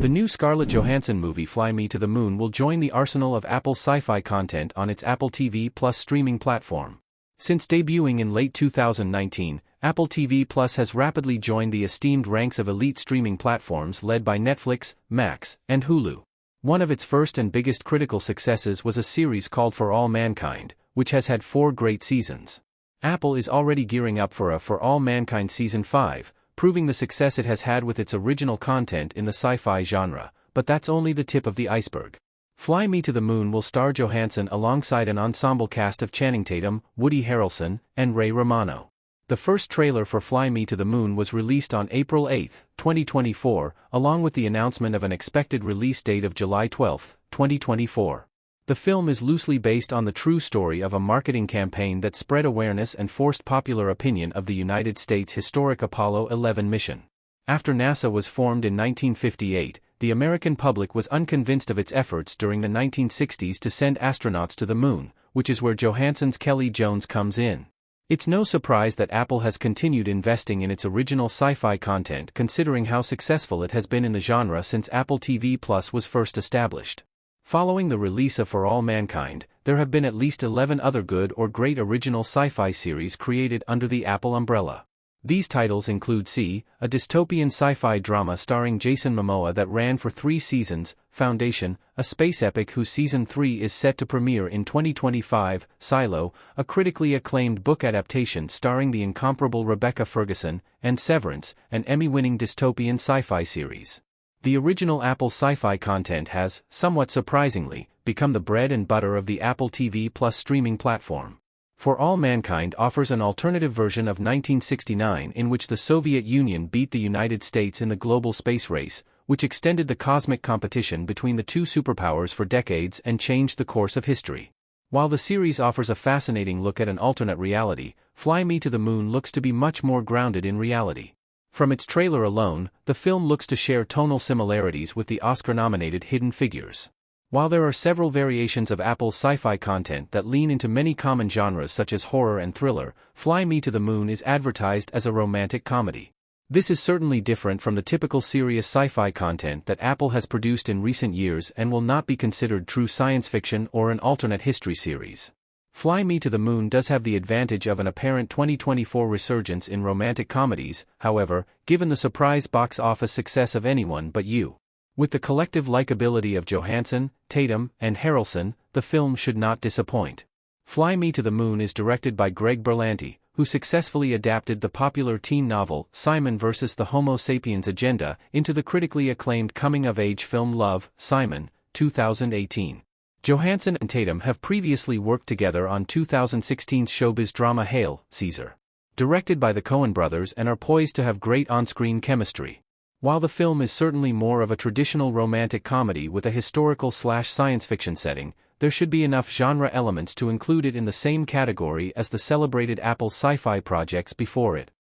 The new Scarlett Johansson movie Fly Me to the Moon will join the arsenal of Apple's sci-fi content on its Apple TV Plus streaming platform. Since debuting in late 2019, Apple TV Plus has rapidly joined the esteemed ranks of elite streaming platforms led by Netflix, Max, and Hulu. One of its first and biggest critical successes was a series called For All Mankind, which has had 4 great seasons. Apple is already gearing up for a For All Mankind Season 5, proving the success it has had with its original content in the sci-fi genre, but that's only the tip of the iceberg. Fly Me to the Moon will star Johansson alongside an ensemble cast of Channing Tatum, Woody Harrelson, and Ray Romano. The first trailer for Fly Me to the Moon was released on April 8, 2024, along with the announcement of an expected release date of July 12, 2024. The film is loosely based on the true story of a marketing campaign that spread awareness and forced popular opinion of the United States' historic Apollo 11 mission. After NASA was formed in 1958, the American public was unconvinced of its efforts during the 1960s to send astronauts to the moon, which is where Johansson's Kelly Jones comes in. It's no surprise that Apple has continued investing in its original sci-fi content considering how successful it has been in the genre since Apple TV Plus was first established. Following the release of For All Mankind, there have been at least 11 other good or great original sci-fi series created under the Apple umbrella. These titles include a dystopian sci-fi drama starring Jason Momoa that ran for 3 seasons, Foundation, a space epic whose Season 3 is set to premiere in 2025, Silo, a critically acclaimed book adaptation starring the incomparable Rebecca Ferguson, and Severance, an Emmy-winning dystopian sci-fi series. The original Apple sci-fi content has, somewhat surprisingly, become the bread and butter of the Apple TV Plus streaming platform. For All Mankind offers an alternative version of 1969 in which the Soviet Union beat the United States in the global space race, which extended the cosmic competition between the two superpowers for decades and changed the course of history. While the series offers a fascinating look at an alternate reality, Fly Me to the Moon looks to be much more grounded in reality. From its trailer alone, the film looks to share tonal similarities with the Oscar-nominated Hidden Figures. While there are several variations of Apple's sci-fi content that lean into many common genres such as horror and thriller, Fly Me to the Moon is advertised as a romantic comedy. This is certainly different from the typical serious sci-fi content that Apple has produced in recent years and will not be considered true science fiction or an alternate history series. Fly Me to the Moon does have the advantage of an apparent 2024 resurgence in romantic comedies, however, given the surprise box office success of Anyone But You. With the collective likability of Johansson, Tatum, and Harrelson, the film should not disappoint. Fly Me to the Moon is directed by Greg Berlanti, who successfully adapted the popular teen novel Simon vs. the Homo sapiens Agenda into the critically acclaimed coming-of-age film Love, Simon, 2018. Johansson and Tatum have previously worked together on 2016's showbiz drama Hail, Caesar. Directed by the Coen brothers and are poised to have great on-screen chemistry. While the film is certainly more of a traditional romantic comedy with a historical/science fiction setting, there should be enough genre elements to include it in the same category as the celebrated Apple sci-fi projects before it.